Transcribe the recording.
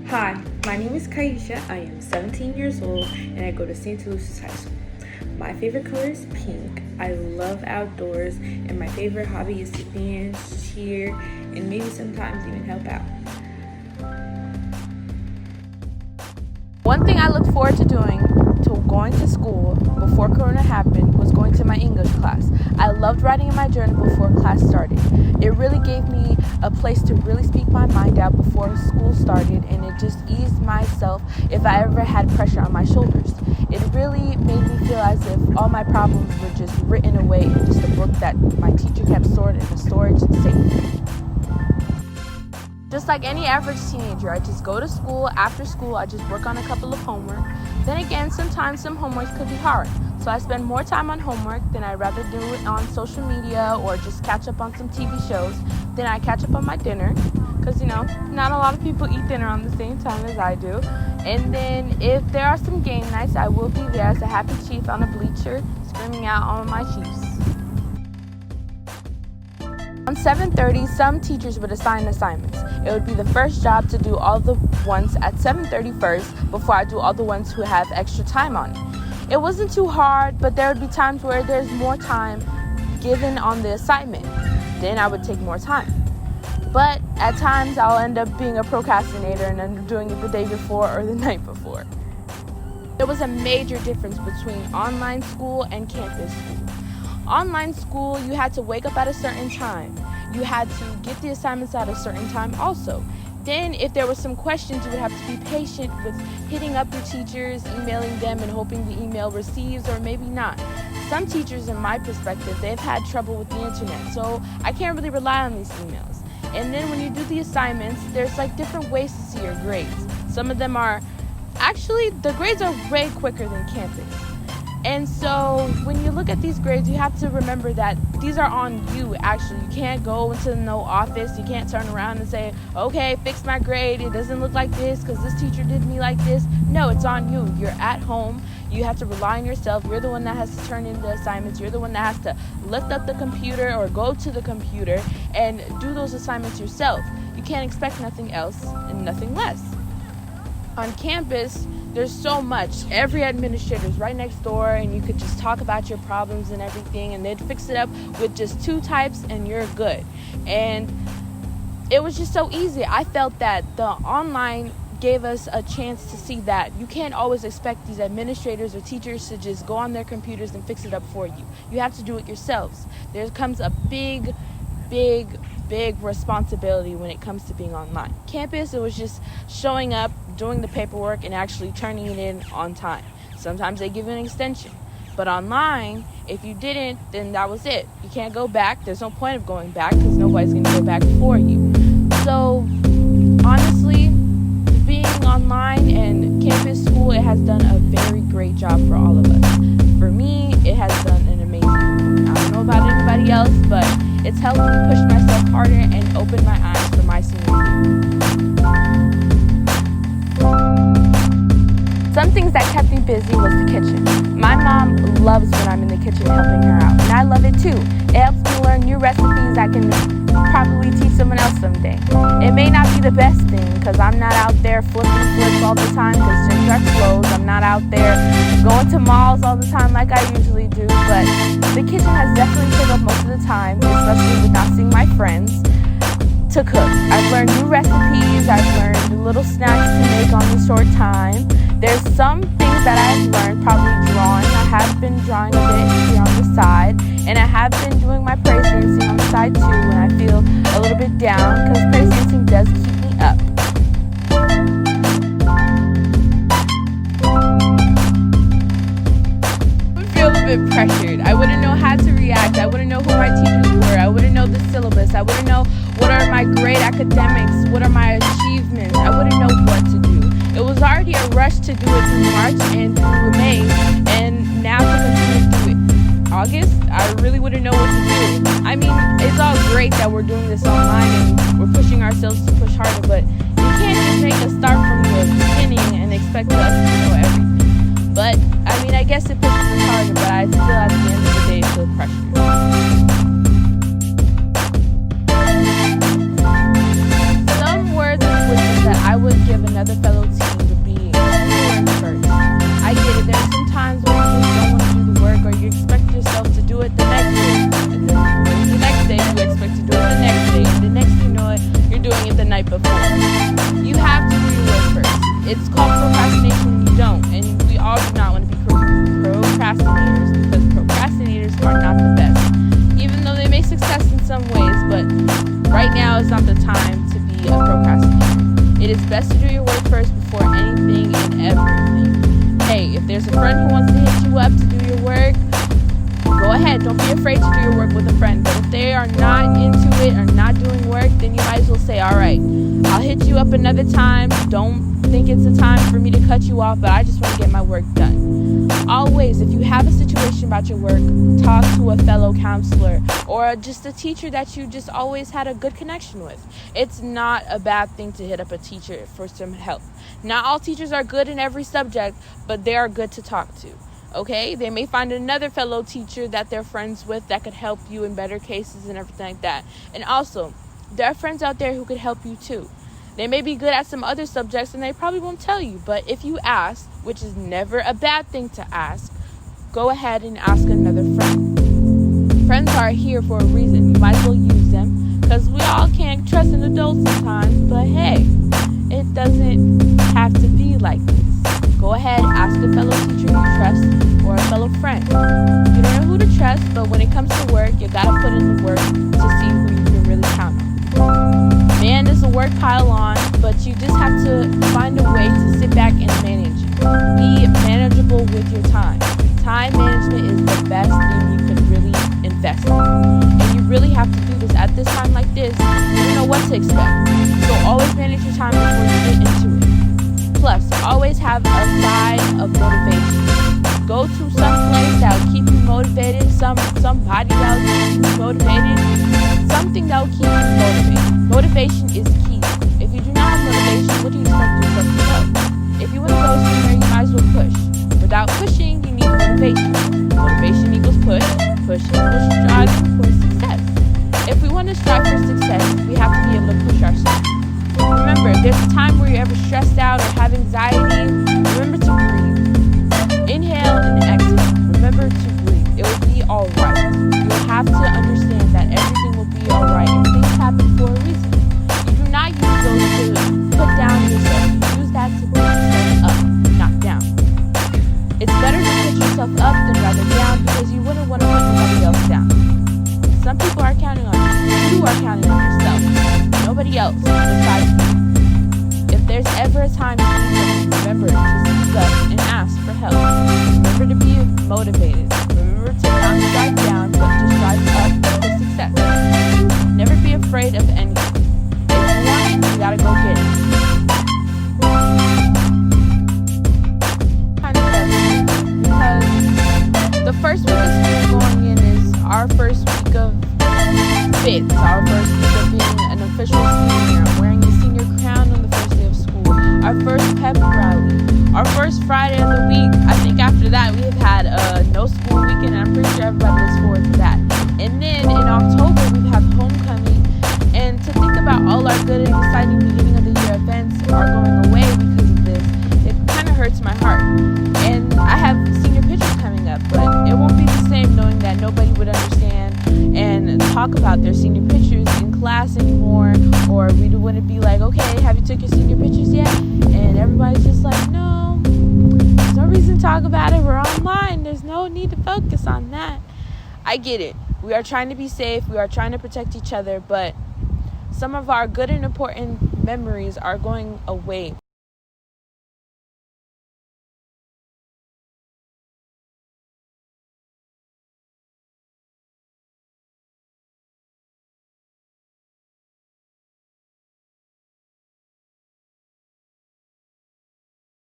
Hi, my name is Kaisha. I am 17 years old and I go to St. Lucia's High School. My favorite color is pink. I love outdoors and my favorite hobby is to dance, cheer, and maybe sometimes even help out. One thing I look forward to going to school before Corona happened was going to my English class. I loved writing in my journal before class started. It really gave me a place to really speak my mind out before school started, and it just eased myself if I ever had pressure on my shoulders. It really made me feel as if all my problems were just written away in just a book that my teacher kept stored in a storage safe. Just like any average teenager, I just go to school. After school, I just work on a couple of homework. Then again, sometimes some homework could be hard. So I spend more time on homework than I'd rather do it on social media or just catch up on some TV shows. Then I catch up on my dinner because, not a lot of people eat dinner on the same time as I do. And then if there are some game nights, I will be there as a happy chief on a bleacher screaming out on my Chiefs. On 7:30, some teachers would assign assignments. It would be the first job to do all the ones at 7:30 first before I do all the ones who have extra time on it. It wasn't too hard, but there would be times where there's more time given on the assignment. Then I would take more time. But at times I'll end up being a procrastinator and end up doing it the day before or the night before. There was a major difference between online school and campus school. Online school, you had to wake up at a certain time. You had to get the assignments at a certain time also. Then if there were some questions, you would have to be patient with hitting up your teachers, emailing them, and hoping the email receives or maybe not. Some teachers, in my perspective, they've had trouble with the internet, so I can't really rely on these emails. And then when you do the assignments, there's different ways to see your grades. Some of them the grades are way quicker than campus. And so when you look at these grades, you have to remember that these are on you, actually. You can't go into no office. You can't turn around and say, okay, fix my grade. It doesn't look like this because this teacher did me like this. No, it's on you. You're at home. You have to rely on yourself. You're the one that has to turn in the assignments. You're the one that has to lift up the computer or go to the computer and do those assignments yourself. You can't expect nothing else and nothing less. On campus, there's so much. Every administrator is right next door, and you could just talk about your problems and everything, and they'd fix it up with just 2 types, and you're good. And it was just so easy. I felt that the online gave us a chance to see that you can't always expect these administrators or teachers to just go on their computers and fix it up for you. You have to do it yourselves. There comes a big responsibility when it comes to being online. Campus, it was just showing up, doing the paperwork, and actually turning it in on time. Sometimes they give you an extension. But online, if you didn't, then that was it. You can't go back. There's no point of going back because nobody's going to go back for you. So, honestly, being online and campus school, it has done a very great job for all of us. For me, it has done an amazing job. I don't know about anybody else, but it's helped me push myself harder and open my eyes for my senior year. Some things that kept me busy was the kitchen. My mom loves when I'm in the kitchen helping her out, and I love it too. It helps me learn new recipes I can probably teach someone else someday. It may not be the best thing because I'm not out there flipping flips all the time because gyms are closed. I'm not out there going to malls all the time like I usually do, but the kitchen has definitely filled up most of the time, especially with not seeing my friends, to cook. I've learned new recipes. I've learned little snacks to make on the short time. There's some things that I've learned, probably drawing. I have been drawing a bit here on the side, and I have been doing my praise dancing on the side too when I feel a little bit down because praise dancing does keep me up. I would feel a bit pressured. I wouldn't know how to react. I wouldn't know who my teachers were. I wouldn't know the syllabus. I wouldn't know what are my great academics, what are my achievements. I wouldn't know what to do. It was already a rush to do it through March and through May, and now to continue to do it August, I really wouldn't know what to do. I mean, it's all great that we're doing this online and we're pushing ourselves to push harder, but you can't just make a start from the beginning and expect us to know everything. But, I mean, I guess it pushes us harder, but I still, at the end of the day, feel pressured. Some words of wisdom that I would give another another fellow teen would be do your work first. I get it. There's some times when you just don't want to do the work, or you expect yourself to do it the next day, and then the next day you expect to do it the next day, and the next thing you know it, you're doing it the night before. You have to do your work first. It's called procrastination when you don't, and we all do not want to be procrastinators, because procrastinators are not the best. Even though they may success in some ways, but right now is not the time to be a procrastinator. It is best to do your work first before anything and everything. Hey, if there's a friend who wants to hit you up to do your work, go ahead. Don't be afraid to do your work with a friend. But if they are not into it or not doing work, then you might as well say, all right, I'll hit you up another time. Don't think it's a time for me to cut you off, but I just want to get my work done. Always, if you have a situation about your work, talk to a fellow counselor or just a teacher that you just always had a good connection with. It's not a bad thing to hit up a teacher for some help. Not all teachers are good in every subject, but they are good to talk to. Okay, they may find another fellow teacher that they're friends with that could help you in better cases and everything like that. And also, there are friends out there who could help you too. They may be good at some other subjects and they probably won't tell you, but if you ask, which is never a bad thing to ask, go ahead and ask another friend. Friends are here for a reason. You might as well use them, because we all can't trust an adult sometimes, but hey, it doesn't have to be like this. Go ahead, ask a fellow teacher you trust or a fellow friend. You don't know who to trust, but when it comes to work, you gotta put in the work to see who you can really count on. Man, is a work pile on, but you just have to find a way to sit back and manage it. Be manageable with your time. Time management is the best thing you could really invest in. And you really have to do this at this time like this. You don't know what to expect. So always manage your time before you get into it. Plus, always have a side of motivation. Go to some place that will keep you motivated, somebody that will keep you motivated, something that will keep you motivated. Motivation is key. If you do not have motivation, what do you expect yourself to go? If you want to go somewhere, you might as well push. Without pushing, you need motivation. Motivation equals push. Push equals striving for success. If we want to strive for success, we have to be able to push ourselves. Remember, if there's a time where you're ever stressed out or have anxiety, remember to breathe. Inhale and exhale. Remember to breathe. It will be alright. You'll have to understand that everything will be alright and things happen for a reason. You do not use those to put down yourself. You use that to put yourself up, not down. It's better to put yourself up than rather down, because you wouldn't want to put somebody else down. Some people are counting on you. You are counting on yourself. Nobody else besides you. If there's ever a time you need them, remember to speak up and ask for help. Remember to be motivated. Remember to not strive down, but to strive up for success. Never be afraid of anything. If you want it, you gotta go get it. Kind of heavy, because the first week of school going in is our first week of fits, our first week of being an official senior, wearing a senior crown on the first day of school, our first pep rally, our first Friday of the week. I think after that we have had a no school weekend, and I'm pretty sure everybody looks forward to that. And then in October we have homecoming, and to think about all our good and exciting beginning of the year events are going away because of this, it kind of hurts my heart. And I have senior pictures coming up, but it won't be the same knowing that nobody would understand and talk about their senior pictures in class anymore, or we wouldn't be like, okay, have you took your senior pictures yet? And everybody's just like, no, there's no reason to talk about it, we're online, there's no need to focus on that. I get it, we are trying to be safe, we are trying to protect each other, but some of our good and important memories are going away.